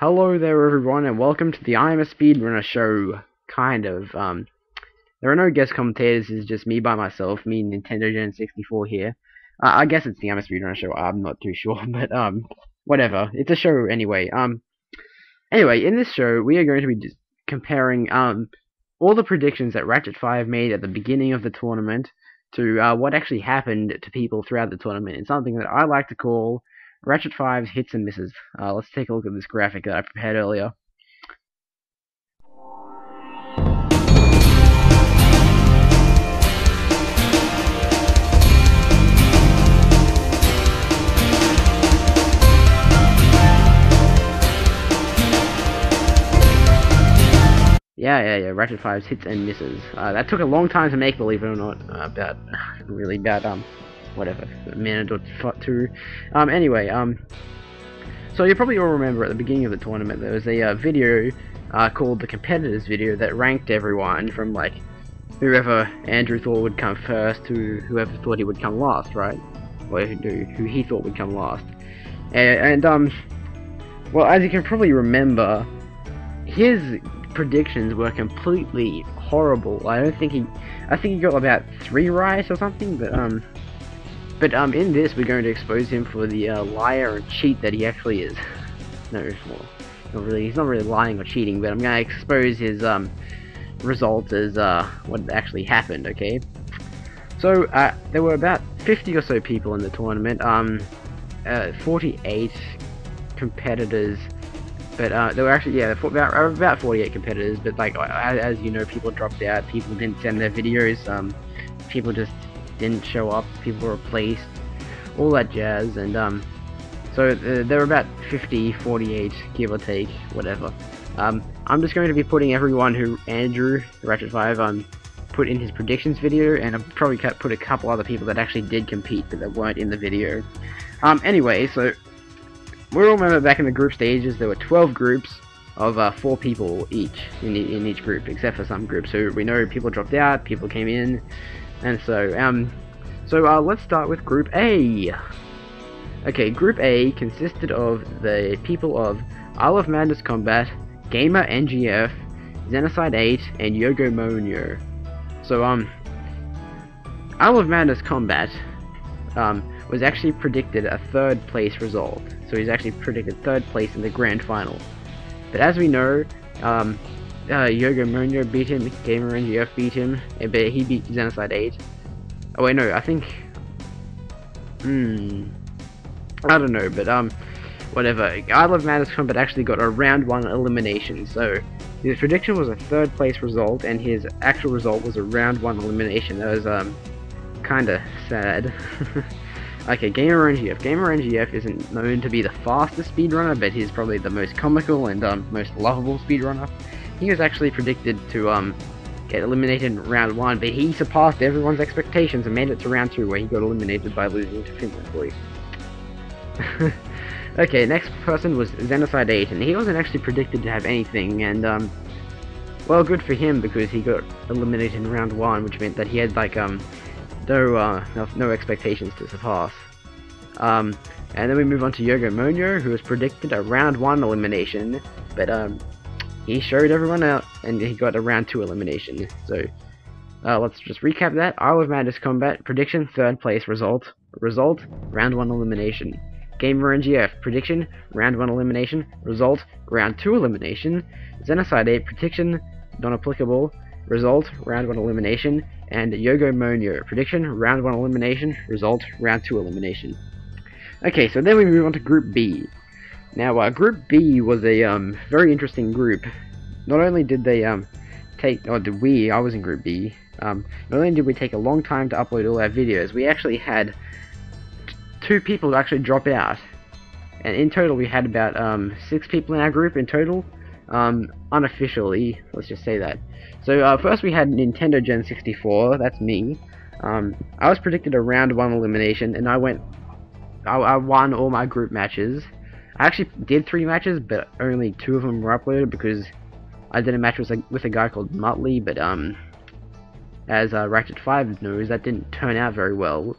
Hello there everyone and welcome to the I'm a Speedrunner show, kind of. There are no guest commentators, it's just me by myself, me and Nintendo Gen 64 here. I guess it's the I'm a Speedrunner show, I'm not too sure, but whatever, it's a show anyway. Anyway, in this show we are going to be comparing all the predictions that Ratchet 5 made at the beginning of the tournament to what actually happened to people throughout the tournament. It's something that I like to call Ratchet 5's hits and misses. Let's take a look at this graphic that I prepared earlier. Yeah, Ratchet 5's hits and misses. That took a long time to make, believe it or not. Whatever, a minute or two. Anyway, so you probably all remember at the beginning of the tournament there was a video called the competitors video that ranked everyone from like whoever Andrew thought would come first to whoever thought he would come last, right? Or who he thought would come last. And well, as you can probably remember, his predictions were completely horrible. I think he got about 3 right or something, but in this we're going to expose him for the liar and cheat that he actually is. No, well, not really. He's not really lying or cheating, but I'm going to expose his results as what actually happened. Okay. So there were about 50 or so people in the tournament. 48 competitors. But there were actually, about 48 competitors, but like, as you know, people dropped out, people didn't send their videos, people just didn't show up, people were replaced, all that jazz, and so there were about 50, 48, give or take, whatever. I'm just going to be putting everyone who Andrew, Ratchet 5, put in his predictions video, and I've probably put a couple other people that actually did compete, but that weren't in the video. Anyway, so we all remember back in the group stages there were 12 groups of 4 people each in each group, except for some groups. So we know people dropped out, people came in, and so let's start with Group A. Okay, Group A consisted of the people of Isle of Madness Combat, Gamer NGF, Xenocide 8, and Yogo Monyo. So Isle of Madness Combat was actually predicted a 3rd place result. So he's actually predicted 3rd place in the grand final. But as we know, Yogo Monyo beat him, Gamer NGF beat him, but he beat Xenocide 8. Oh wait, no, I think... I don't know, but whatever. Isle of Madness Combat actually got a round 1 elimination, so his prediction was a 3rd place result, and his actual result was a round 1 elimination. That was kinda sad. Okay, Gamer NGF. Gamer NGF isn't known to be the fastest speedrunner, but he's probably the most comical and most lovable speedrunner. He was actually predicted to get eliminated in round 1, but he surpassed everyone's expectations and made it to round 2, where he got eliminated by losing to Finland Boy. Okay, next person was Xenocide 8, and he wasn't actually predicted to have anything, and well, good for him, because he got eliminated in round 1, which meant that he had like no expectations to surpass. And then we move on to Yogo Monyo, who was predicted a round 1 elimination, but he showed everyone out and he got a round 2 elimination. So let's just recap that. Isle of Madness Combat prediction, 3rd place result, round 1 elimination. Gamer NGF prediction, round 1 elimination, result, round 2 elimination. Xenocide 8 prediction, non-applicable, result, round 1 elimination. And Yogo Monyo prediction, round 1 elimination, result, round 2 elimination. Okay, so then we move on to Group B. Now, Group B was a very interesting group. Not only did they I was in Group B, not only did we take a long time to upload all our videos, we actually had 2 people to actually drop out. And in total we had about 6 people in our group in total, unofficially, let's just say that. So first we had Nintendo Gen 64, that's me. I was predicted a round 1 elimination, and I won all my group matches. I actually did 3 matches, but only 2 of them were uploaded because I did a match with a guy called Muttley, but as Ratchet 5 knows, that didn't turn out very well.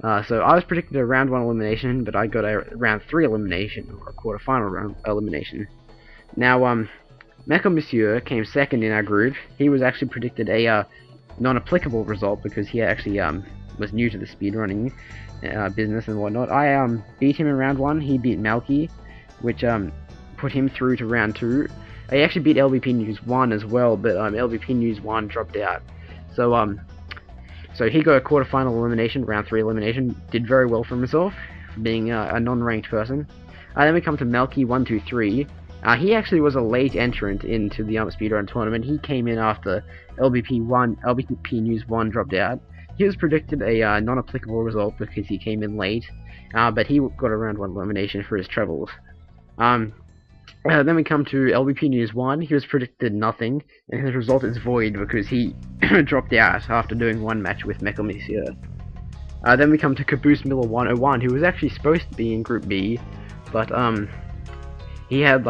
So I was predicted a round 1 elimination, but I got a round 3 elimination, or a quarterfinal round elimination. Now, Mecha Monsieur came second in our group. He was actually predicted a non-applicable result because he actually was new to the speedrunning business and whatnot. I beat him in round 1. He beat Malky, which put him through to round 2. I actually beat LBP News 1 as well, but LBP News 1 dropped out. So he got a quarterfinal elimination, round 3 elimination. Did very well for himself, being a non-ranked person. Then we come to Melky 123. He actually was a late entrant into the speedrun tournament. He came in after LBP News 1 dropped out. He was predicted a non-applicable result because he came in late, but he got a round 1 elimination for his troubles. Then we come to LBP News 1. He was predicted nothing, and his result is void because he dropped out after doing 1 match with Mecha Monsieur. Then we come to Caboose Miller 101, who was actually supposed to be in Group B, but he had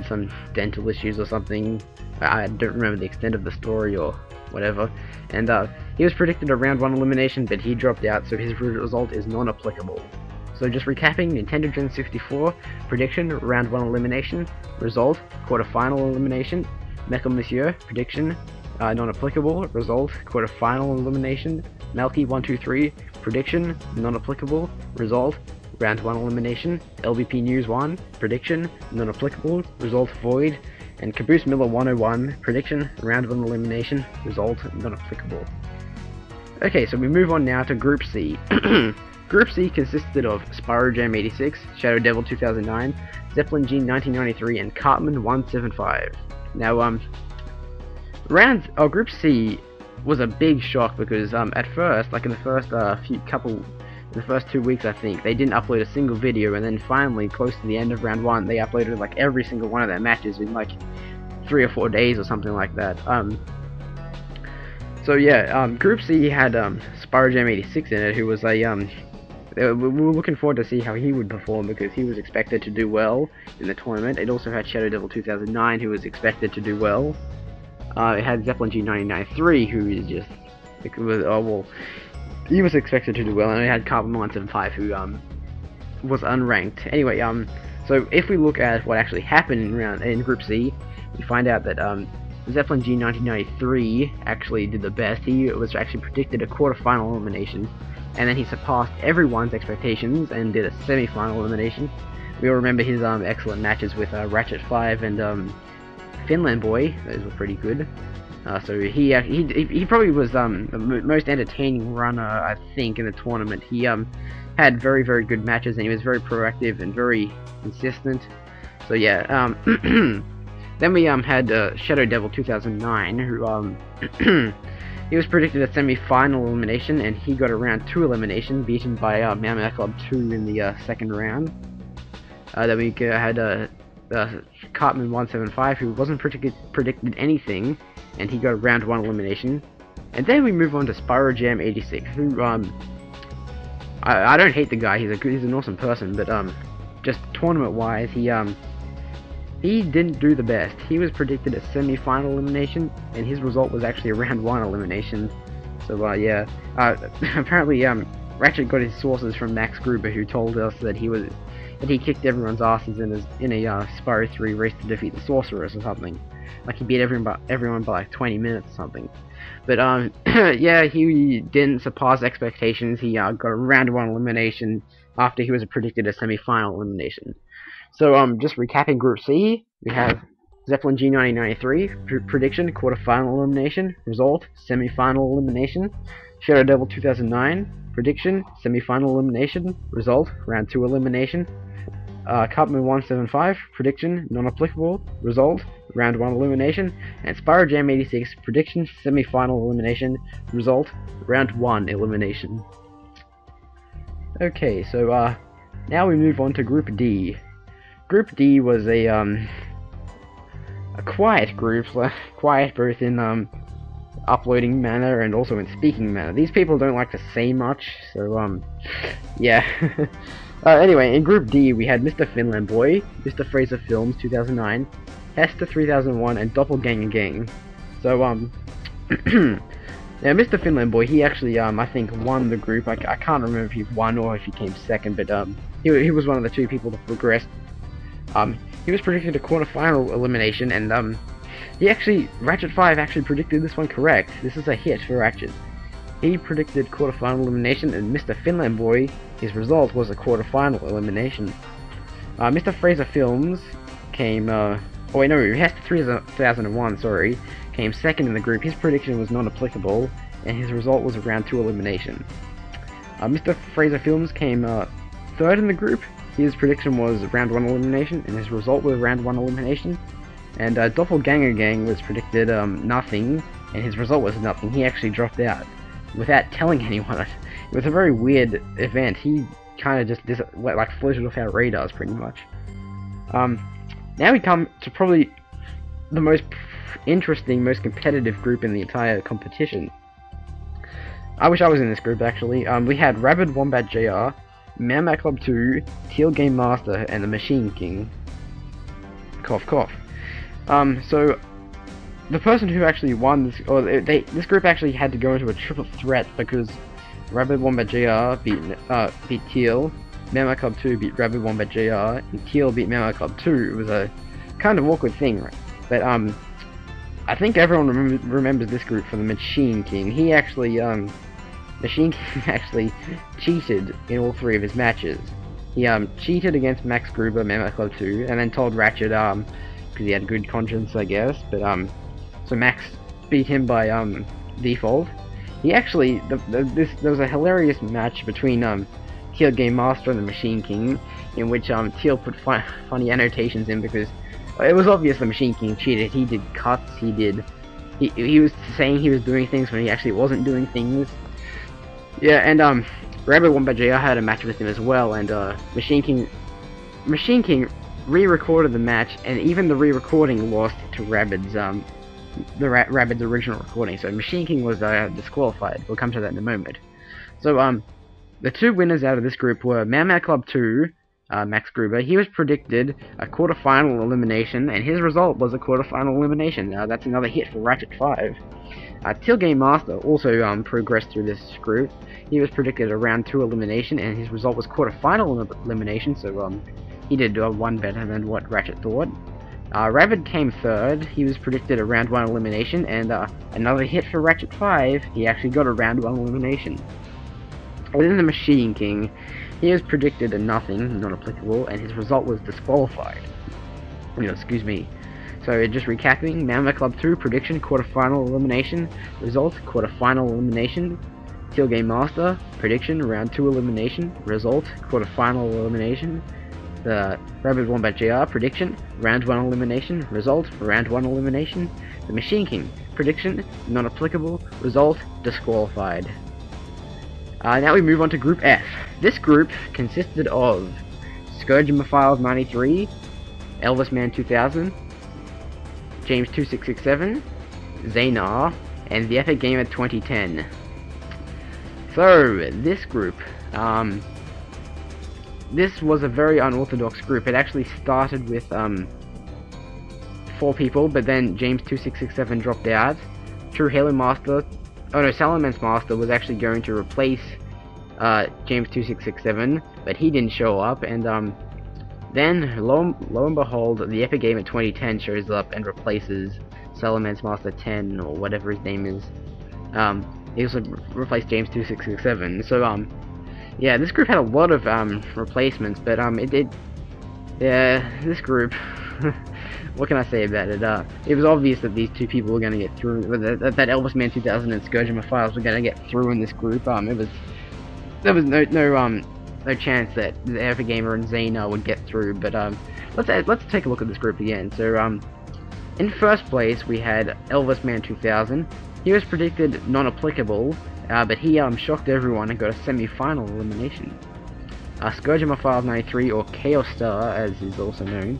some dental issues or something. I don't remember the extent of the story or whatever, and he was predicted a round 1 elimination, but he dropped out, so his result is non-applicable. So just recapping, Nintendo Gen 64, prediction, round 1 elimination, result, quarter-final elimination, Mecha Monsieur, prediction, non-applicable, result, quarter-final elimination, Malky 123, prediction, non-applicable, result, round 1 elimination, LBP News 1, prediction, non-applicable, result void, and Caboose Miller 101, prediction, round 1 elimination, result, non-applicable. Okay, so we move on now to Group C. Group C consisted of Spyro Jam 86, Shadow Devil 2009, Zeppelin Gene 1993, and Cartman 175. Now, Group C was a big shock because at first, like in the first 2 weeks, I think, they didn't upload a single video, and then finally, close to the end of round 1, they uploaded like every single one of their matches in like 3 or 4 days or something like that. So yeah, Group C had Spyro Jam 86 in it, who was a we were looking forward to see how he would perform because he was expected to do well in the tournament. It also had Shadow Devil 2009, who was expected to do well. It had Zeppelin Gene 1993, who is just he was expected to do well, and it had Carbon 175, who was unranked. Anyway, so if we look at what actually happened in Group C, we find out that Zeppelin Gene 1993 actually did the best. He was actually predicted a quarter-final elimination, and then he surpassed everyone's expectations and did a semi-final elimination. We all remember his excellent matches with Ratchet 5 and Finland Boy. Those were pretty good. So he probably was the most entertaining runner, I think, in the tournament. He had very, very good matches, and he was very proactive and very consistent. So yeah. Then we had Shadow Devil 2009, who he was predicted a semi-final elimination, and he got a round 2 elimination, beaten by Meow Club 2 in the second round. Then we had Cartman 175, who wasn't predicted anything, and he got a round 1 elimination. And then we move on to Spyro Jam 86, who I don't hate the guy. He's an awesome person, but just tournament-wise, he didn't do the best. He was predicted a semi-final elimination, and his result was actually a round 1 elimination. So yeah, apparently Ratchet got his sources from Max Gruber, who told us that he kicked everyone's asses in a Spyro 3 race to defeat the Sorceress or something. Like he beat everyone by like 20 minutes or something. But yeah, he didn't surpass expectations. He got a round 1 elimination after he was predicted a semi-final elimination. So just recapping Group C, we have Zeppelin Gene 1993, prediction, quarter-final elimination, result, semi-final elimination, Shadow Devil 2009, prediction, semi-final elimination, result, round 2 elimination, Cartman 175, prediction, non-applicable, result, round 1 elimination, and Spyro Jam 86, prediction, semi-final elimination, result, round 1 elimination. Okay, so now we move on to Group D. Group D was a quiet group, quiet both in uploading manner and also in speaking manner. These people don't like to say much, so yeah. Anyway, in Group D we had Mr. Finland Boy, Mr. Fraser Films 2009, Hester 3001, and Doppelganger Gang. So now Mr. Finland Boy, he actually I think won the group. I can't remember if he won or if he came second, but he was one of the 2 people that progressed. he was predicted a quarterfinal elimination, and Ratchet 5 actually predicted this one correct. This is a hit for Ratchet. He predicted quarterfinal elimination, and Mr. Finland Boy, his result was a quarterfinal elimination. Mr. Fraser Films came, oh wait, no, Hester 3001, sorry, came second in the group. His prediction was non-applicable, and his result was a round 2 elimination. Mr. Fraser Films came third in the group. His prediction was round 1 elimination, and his result was round 1 elimination. And Doppelganger Gang was predicted nothing, and his result was nothing. He actually dropped out without telling anyone. It was a very weird event. He kind of just floated off our radars, pretty much. Now we come to probably the most interesting, most competitive group in the entire competition. I wish I was in this group, actually. We had Rabid Wombat JR, Mama Club 2, Teal Game Master, and the Machine King. Cough, cough. So the person who actually won this, this group actually had to go into a triple threat because Rabid Wombat JR beat Teal, Mama Club 2 beat Rabid Wombat JR, and Teal beat Mama Club 2. It was a kind of awkward thing, right? But I think everyone remembers this group for the Machine King. He actually Machine King actually cheated in all 3 of his matches. He cheated against Max Gruber, Mama Club 2, and then told Ratchet because he had good conscience, I guess. But so Max beat him by default. He actually there was a hilarious match between Teal Game Master and the Machine King, in which Teal put funny annotations in because it was obvious the Machine King cheated. He did cuts. He was saying he was doing things when he actually wasn't doing things. Yeah, and Rabid Wombat JR had a match with him as well, and Machine King re-recorded the match, and even the re-recording lost to Rabid's Rabid's original recording. So Machine King was disqualified. We'll come to that in a moment. So the 2 winners out of this group were Mama Club 2, Max Gruber. He was predicted a quarterfinal elimination, and his result was a quarterfinal elimination. That's another hit for Ratchet 5. Teal Game Master also progressed through this group. He was predicted a round 2 elimination, and his result was quarterfinal elimination, so he did one better than what Ratchet thought. Rabid came third. He was predicted a round 1 elimination, and another hit for Ratchet 5. He actually got a round 1 elimination. Within the Machine King, he was predicted a nothing, non-applicable, and his result was disqualified. Excuse me. So just recapping, Mama Club 2 prediction, quarterfinal elimination, result, quarterfinal elimination. Teal Game Master, prediction, round 2 elimination, result, quarterfinal elimination. The Rabid Wombat JR, prediction, round 1 elimination, result, round 1 elimination. The Machine King, prediction, non-applicable, result, disqualified. Now we move on to Group F. This group consisted of Scourgemophiles 93, Elvis Man 2000, James 2667, Zaynar, and the Epic Gamer 2010. So, this group, this was a very unorthodox group. It actually started with 4 people, but then James 2667 dropped out. True Halo Master, Salamence Master was actually going to replace James 2667, but he didn't show up, and then, lo and behold, the Epic Gamer 2010 shows up and replaces Salamence Master 10, or whatever his name is. He also replaced James 2667. So, yeah, this group had a lot of replacements, but this group, what can I say about it? It was obvious that these 2 people were going to get through, that Elvis Man 2000 and Scourgemophiles were going to get through in this group. There was no chance that the Epic Gamer and Zaynar would get through, but let's take a look at this group again. So in first place we had Elvis Man 2000. He was predicted non-applicable, but he shocked everyone and got a semi-final elimination. Scourgemophiles 93, or Chaos Star as is also known,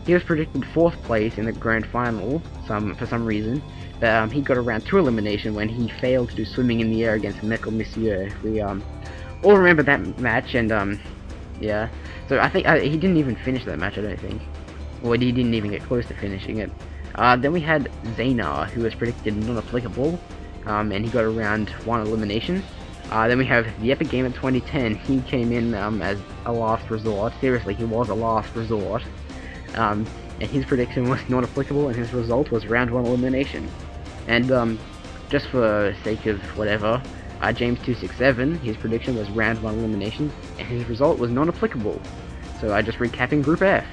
he was predicted 4th place in the grand final for some reason, but he got a round 2 elimination when he failed to do swimming in the air against Metal Monsieur. We all remember that match, and yeah. So I think he didn't even finish that match, I don't think. Or he didn't even get close to finishing it. Then we had Zaynar, who was predicted non-applicable, and he got a round 1 elimination. Then we have the Epic Gamer 2010. He came in as a last resort. Seriously, he was a last resort. and his prediction was not applicable, and his result was round 1 elimination. And just for sake of whatever, James267, his prediction was round 1 elimination, and his result was non-applicable. So just recapping Group F.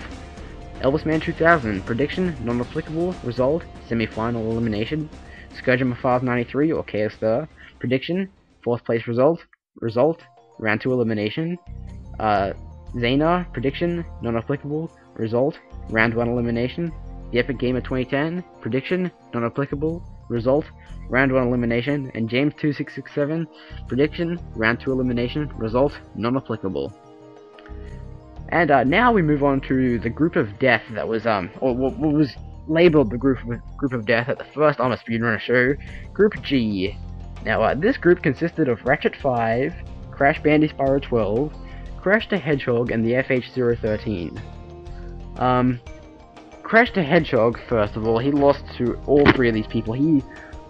Elvisman2000, prediction, non-applicable, result, semi-final elimination. Scourgeon593 or Chaos Star, prediction, 4th place result, round 2 elimination. Zayna, prediction, non-applicable, result, round 1 elimination. The Epic Gamer 2010, prediction, non-applicable, result, round 1 elimination. And James2667, prediction, round 2 elimination, result, non-applicable. And now we move on to the group of death that was, or what was labeled the group of death at the first I'm a Speedrunner show, Group G. Now, this group consisted of Ratchet5, Crash Bandy Spyro 12, Crash the Hedgehog, and the FH013. Crash the Hedgehog, first of all, he lost to all 3 of these people. He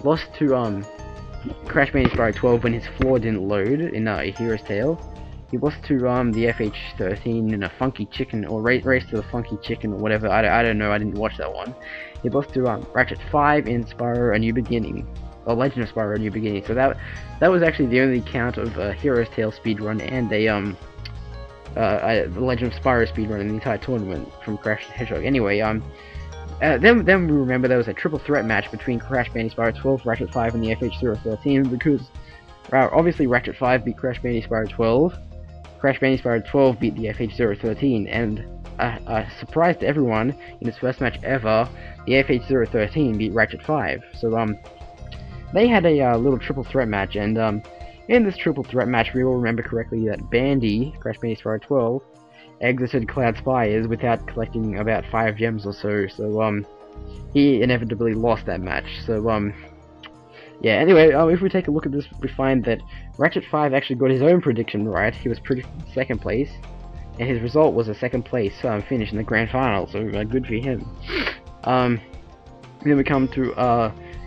lost to Crash Bandy Spyro 12 when his floor didn't load in A Hero's Tale. He lost to the FH13 in a Funky Chicken, or Race to the Funky Chicken, or whatever. I don't know, I didn't watch that one. He lost to Ratchet 5 in Spyro A New Beginning, or Legend of Spyro A New Beginning. So that was actually the only count of a Hero's Tale speedrun and a the Legend of Spyro speedrun in the entire tournament from Crash the Hedgehog. Anyway, then we remember there was a triple threat match between Crash Bandy Spyro 12, Ratchet 5, and the FH013 because obviously Ratchet 5 beat Crash Bandy Spyro 12. Crash Bandy Spyro 12 beat the FH013, and a surprise to everyone, in its first match ever, the FH013 beat Ratchet 5. So they had a little triple threat match, and in this triple threat match, we all remember correctly that Bandy, Crash Bandy Spyro 12, exited Cloud Spires without collecting about 5 gems or so. So he inevitably lost that match. So yeah, anyway, if we take a look at this, we find that Ratchet 5 actually got his own prediction right. He was predicted 2nd place, and his result was a 2nd place finish in the grand final, so good for him. Then we come to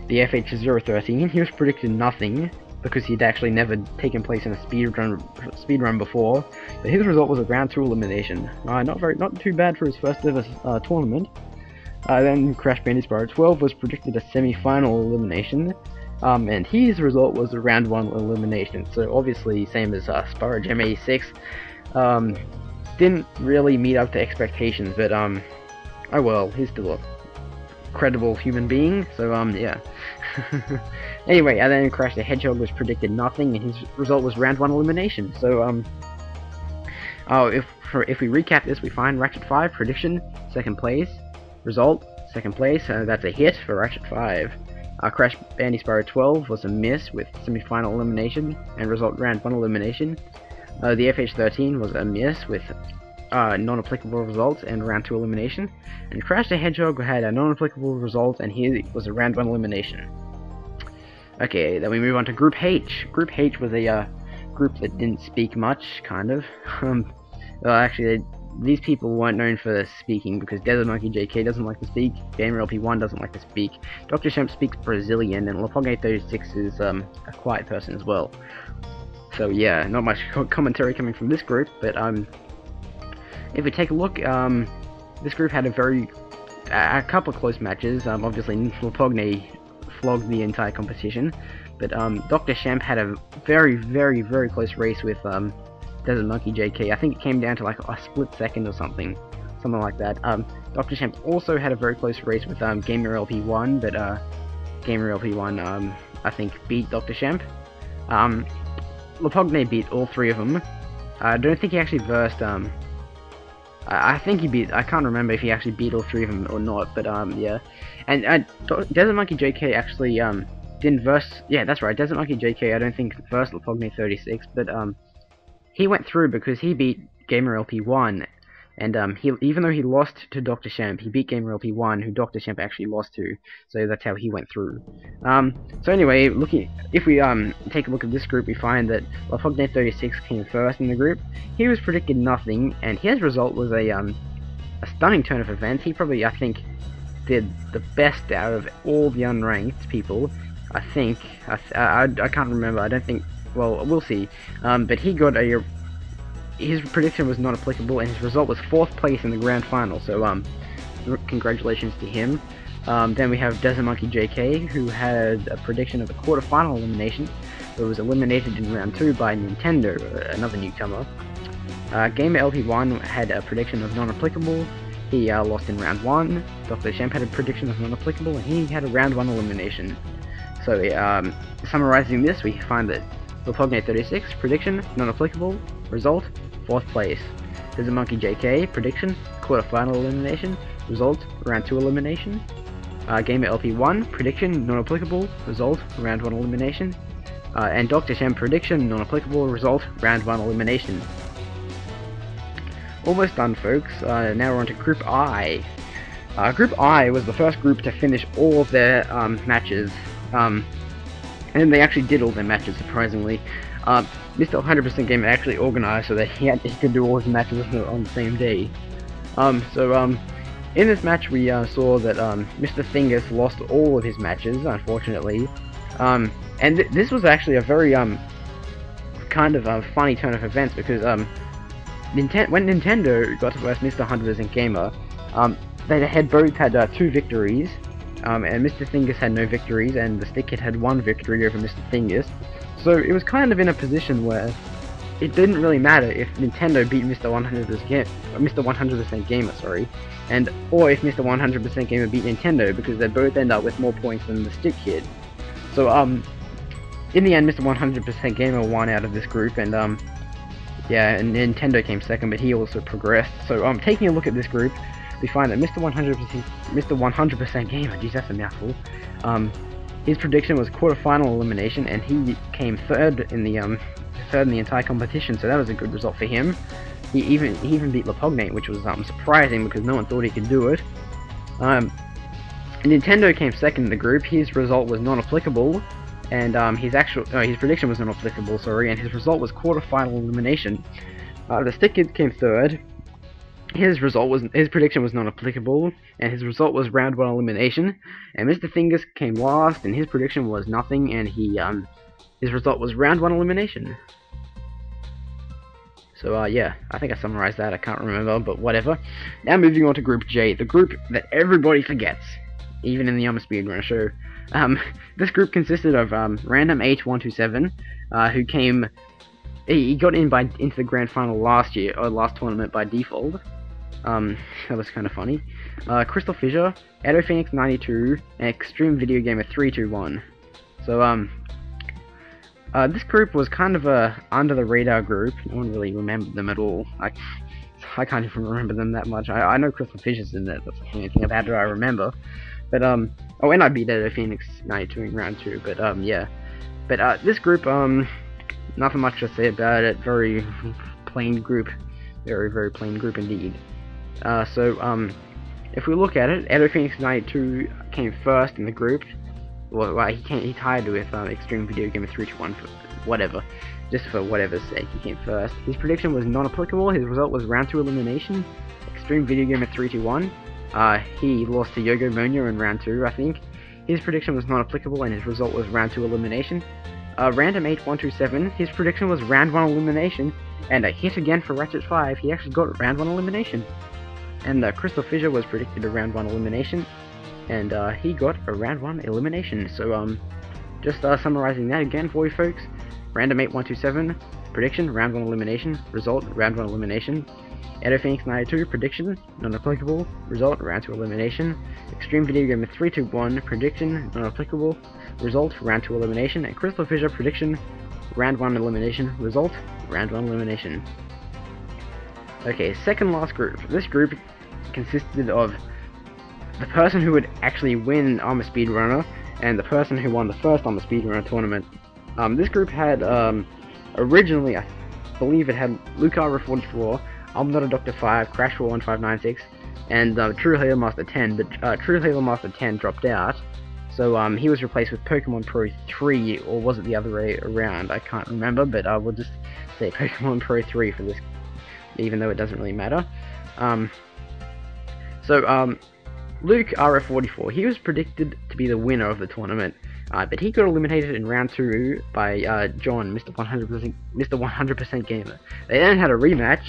the FH013. He was predicted nothing, because he'd actually never taken place in a speedrun before, but his result was a round 2 elimination. Not too bad for his first ever tournament. Then Crash Bandy Spyro 12 was predicted a semi-final elimination. And his result was a round 1 elimination, so obviously same as Spyro Gem 86, didn't really meet up to expectations, but oh well, he's still a credible human being, so yeah. Anyway, and then Crash the Hedgehog was predicted nothing, and his result was round 1 elimination, so if we recap this, we find Ratchet 5 prediction, 2nd place, result, 2nd place, that's a hit for Ratchet 5. Crash Bandy Spyro 12 was a miss with semi-final elimination and result round 1 elimination. The FH13 was a miss with non-applicable results and round 2 elimination. And Crash the Hedgehog had a non-applicable result and he was a round 1 elimination. Okay, then we move on to Group H. Group H was a group that didn't speak much, kind of. Well, actually, these people weren't known for speaking because Desert Monkey JK doesn't like to speak, GamerLP1 doesn't like to speak, Dr. Shemp speaks Brazilian, and Lapogne36 is a quiet person as well. So yeah, not much commentary coming from this group, but if we take a look, this group had a couple of close matches. Obviously Lapogne flogged the entire competition, but Dr. Shemp had a very close race with Desert Monkey JK. I think it came down to like a split second or something like that. Dr. Shemp also had a very close race with GamerLP1, but GamerLP1 I think beat Dr. Shemp. Lapogne beat all 3 of them. I don't think he actually versed I think he beat, I can't remember if he actually beat all 3 of them or not, but yeah. And Desert Monkey JK actually didn't verse, yeah, that's right, Desert Monkey JK I don't think versed Lapogne36, but he went through because he beat GamerLP1, and even though he lost to Dr. Shemp, he beat GamerLP1, who Dr. Shemp actually lost to, so that's how he went through. So anyway, if we take a look at this group, we find that Lapogne36 came first in the group. He was predicted nothing, and his result was a stunning turn of events. He probably, I think, did the best out of all the unranked people. I think, I can't remember, I don't think, well, we'll see, but he got his prediction was not applicable, and his result was 4th place in the grand final, so, congratulations to him. Then we have Desert Monkey JK, who had a prediction of a quarterfinal elimination, but was eliminated in round 2 by Nintendo, another newcomer. Gamer LP1 had a prediction of non-applicable. He lost in round 1. Dr. Shemp had a prediction of non-applicable, and he had a round 1 elimination. So, summarizing this, we find that Lopogne36, prediction, non-applicable, result, 4th place. There's a Monkey JK, prediction, quarterfinal elimination, result, round 2 elimination. Gamer LP1, prediction, non-applicable, result, round 1 elimination. And Dr. Shem, prediction, non-applicable, result, round 1 elimination. Almost done, folks. Now we're on to Group I. Group I was the first group to finish all of their matches. And they actually did all their matches, surprisingly. Mr. 100% Gamer actually organized so that he could do all his matches on the same day. In this match we saw that Mr. Thingus lost all of his matches, unfortunately. And this was actually a very kind of a funny turn of events, because when Nintendo got to verse Mr. 100% Gamer, they had both had 2 victories. And Mr. Thingus had no victories, and the Stick Kid had 1 victory over Mr. Thingus. So it was kind of in a position where it didn't really matter if Nintendo beat Mr. 100% Gamer, sorry, or if Mr. 100% Gamer beat Nintendo, because they both end up with more points than the Stick Kid. So in the end, Mr. 100% Gamer won out of this group, and yeah, and Nintendo came second, but he also progressed. So taking a look at this group, we find that Mr. 100% Gamer, geez, that's a mouthful. His prediction was quarterfinal elimination, and he came third in the entire competition. So that was a good result for him. He even beat Lopogne, which was surprising because no one thought he could do it. Nintendo came second in the group. His result was non-applicable, and his prediction was non-applicable, sorry, and his result was quarterfinal elimination. The Stick Kid came third. His prediction was non-applicable, and his result was round 1 elimination. And Mr. Thingus came last, and his prediction was nothing, and his result was round 1 elimination. So yeah, I think I summarized that. I can't remember, but whatever. Now moving on to Group J, the group that everybody forgets, even in the speedrunner show. This group consisted of Random H127, who came. He got into the grand final last tournament by default. That was kind of funny. Crystal Fissure, Edo Phoenix 92, and Extreme Video Gamer 321. So this group was kind of a under the radar group. No one really remembered them at all. I can't even remember them that much. I know Crystal Fissure's in there. That's the only thing about it I remember. But oh, and I beat Edo Phoenix 92 in round 2. But yeah. But this group, nothing much to say about it. Very plain group. Very, very plain group indeed. If we look at it, Edo Phoenix 92 came first in the group. Well, he tied with Extreme Video Gamer 321 for whatever. Just for whatever's sake, he came first. His prediction was non-applicable. His result was round 2 elimination. Extreme Video Gamer 321. He lost to Yogo Monya in round 2, I think. His prediction was non-applicable, and his result was round 2 elimination. Random 8127, his prediction was round 1 elimination, and a hit again for Ratchet 5. He actually got round 1 elimination. And Crystal Fissure was predicted a round 1 elimination, and he got a round 1 elimination. So just summarizing that again for you folks. Random 8127, prediction, round 1 elimination, result, round 1 elimination. Edo Phoenix 92, prediction, non-applicable, result, round 2 elimination. Extreme Video Gamer 321, prediction, non-applicable, result, round 2 elimination. And Crystal Fissure, prediction, round 1 elimination, result, round 1 elimination. Okay, second last group. This group consisted of the person who would actually win I'm a Speedrunner, and the person who won the first I'm a Speedrunner tournament. This group had, originally, I believe it had Lucara44, I'm Not a Doctor 5, Crash41596, and True Halo Master 10, but True Halo Master 10 dropped out, so he was replaced with Pokemon Pro 3, or was it the other way around? I can't remember, but we'll just say Pokemon Pro 3 for this, even though it doesn't really matter. Luke RF44, he was predicted to be the winner of the tournament, but he got eliminated in round 2 by John, Mr. 100% Gamer. They then had a rematch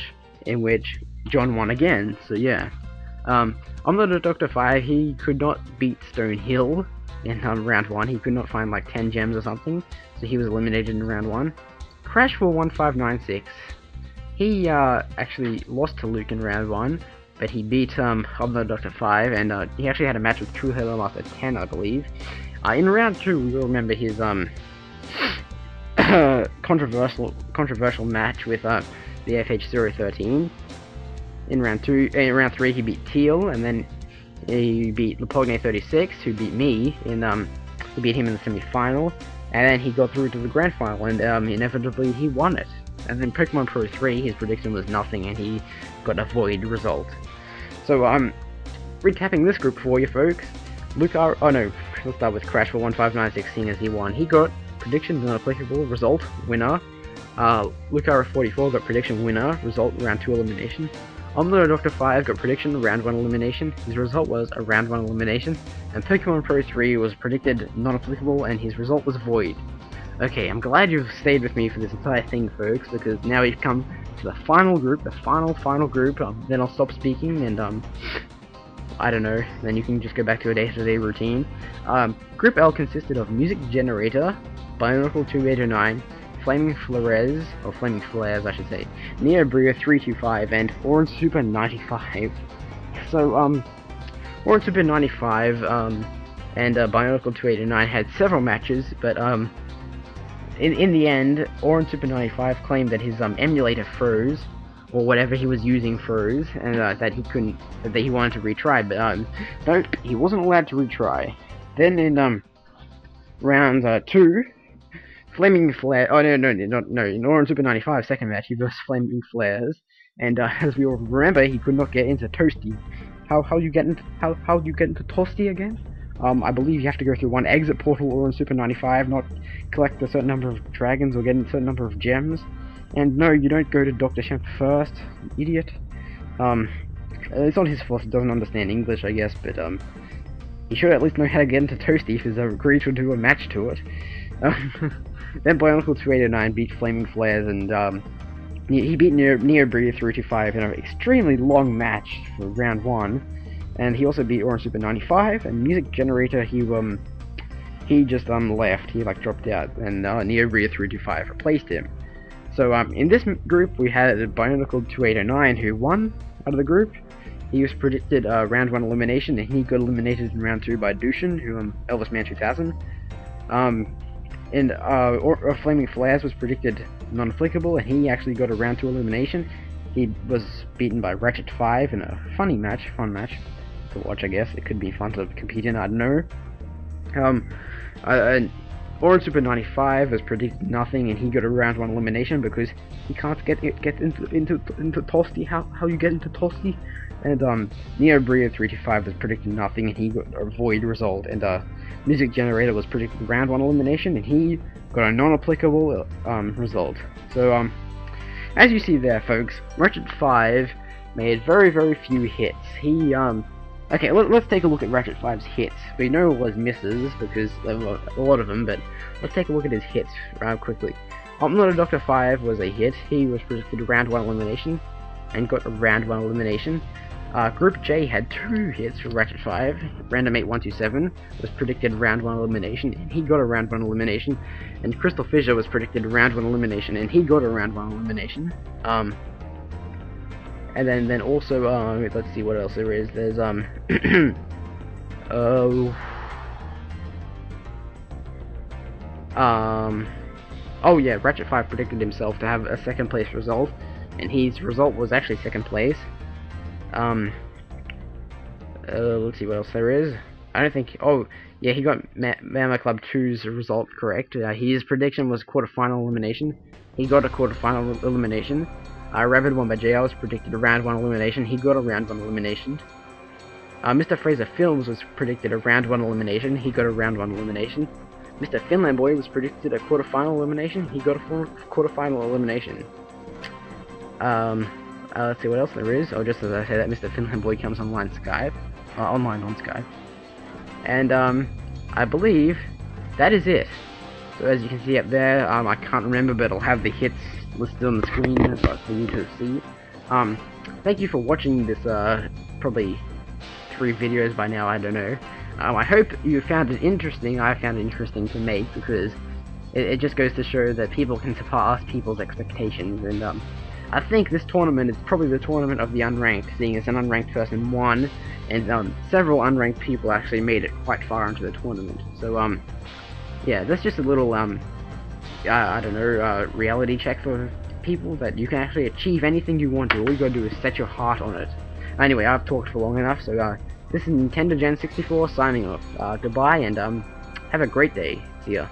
in which John won again, so yeah. On the Dr. Fire, he could not beat Stonehill in round 1. He could not find like 10 gems or something, so he was eliminated in round 1. Crash for 1596. He actually lost to Luke in round 1, but he beat Hobno Dr. 5, and he actually had a match with True Halo Master 10, I believe. In round 2, we will remember his controversial match with the FH013. In round 3, he beat Teal, and then he beat Lepogne36, who beat me in he beat him in the semi-final, and then he got through to the grand final, and inevitably he won it. And then Pokemon Pro 3, his prediction was nothing, and he got a void result. So recapping this group for you folks, let's start with Crash for 1596, seeing as he won. He got prediction not applicable, result winner. Lucara44 got prediction winner, result round 2 elimination. Omno Dr. 5 got prediction round 1 elimination, his result was a round 1 elimination, and Pokemon Pro 3 was predicted non-applicable and his result was void. Okay, I'm glad you've stayed with me for this entire thing folks, because now we've come to the final group, the final group, then I'll stop speaking and I don't know, then you can just go back to a day-to-day routine. Group L consisted of Music Generator, Bionicle 2809, Flaming Flares, or Flaming Flares I should say, Neo Brio 325, and Orange Super 95. So, Orange Super 95, and Bionicle 2809 had several matches, but, in the end, Orange Super 95 claimed that his, emulator froze, or whatever he was using froze, and, that he wanted to retry, but, no, he wasn't allowed to retry. Then in, round, 2, Flaming Flare. Oh no! In Orange Super 95 second match, he versus Flaming Flares, and as we all remember, he could not get into Toasty. How you get into Toasty again? I believe you have to go through one exit portal or in Super 95, not collect a certain number of dragons or get a certain number of gems. And no, you don't go to Dr. Shemp first, you idiot. It's not his fault he doesn't understand English, I guess, but he should at least know how to get into Toasty if he's agreed to do a match to it. Then Bionicle 2809 beat Flaming Flares, and he beat Neo Brio 325 in an extremely long match for round 1. And he also beat Orange Super 95, and Music Generator, he just left, he like dropped out, and Neo Brio 325 replaced him. So in this group we had Bionicle 2809 who won out of the group. He was predicted round 1 elimination, and he got eliminated in round 2 by Dushin, who Elvis Man 2000. And Flaming Flares was predicted non-applicable, and he actually got a round 2 elimination. He was beaten by Ratchet 5 in a fun match to watch, I guess. It could be fun to compete in, I don't know. Orange Super 95 was predicted nothing, and he got a round 1 elimination because he can't get into Toasty. How you get into Toasty? And Neo Brio 325 was predicted nothing, and he got a void result. And Music Generator was predicted round 1 elimination, and he got a non-applicable result. So as you see there, folks, Ratchet 5 made very few hits. He okay, let's take a look at Ratchet 5's hits. We know all his misses because there were a lot of them, but let's take a look at his hits quickly. Omnota Dr. 5 was a hit. He was predicted round 1 elimination and got a round 1 elimination. Group J had 2 hits for Ratchet 5. Random 8127 was predicted round 1 elimination, and he got a round 1 elimination. And Crystal Fissure was predicted round 1 elimination, and he got a round 1 elimination. And then also, let's see what else there is. There's, oh yeah, Ratchet 5 predicted himself to have a 2nd place result, and his result was actually 2nd place. Let's see what else there is. I don't think, oh, yeah, he got Mama Club 2's result correct. His prediction was quarterfinal elimination. He got a quarterfinal elimination. Rabid 1 by JR was predicted a round 1 elimination. He got a round 1 elimination. Mr. Fraser Films was predicted a round 1 elimination. He got a round 1 elimination. Mr. Finland Boy was predicted a quarterfinal elimination. He got a quarterfinal elimination. Let's see what else there is. Oh, just as I say that, Mr. Finland Boy comes online online on Skype. And I believe that is it. So as you can see up there, I can't remember, but I'll have the hits listed on the screen for you to see. Thank you for watching this probably 3 videos by now, I don't know. I hope you found it interesting. I found it interesting to make, because it just goes to show that people can surpass people's expectations, and I think this tournament is probably the tournament of the unranked, seeing as an unranked person won, and several unranked people actually made it quite far into the tournament. So yeah, that's just a little I don't know, reality check for people, that you can actually achieve anything you want to. All you gotta do is set your heart on it. Anyway, I've talked for long enough, so this is Nintendo Gen 64 signing off. Goodbye, and have a great day. See ya.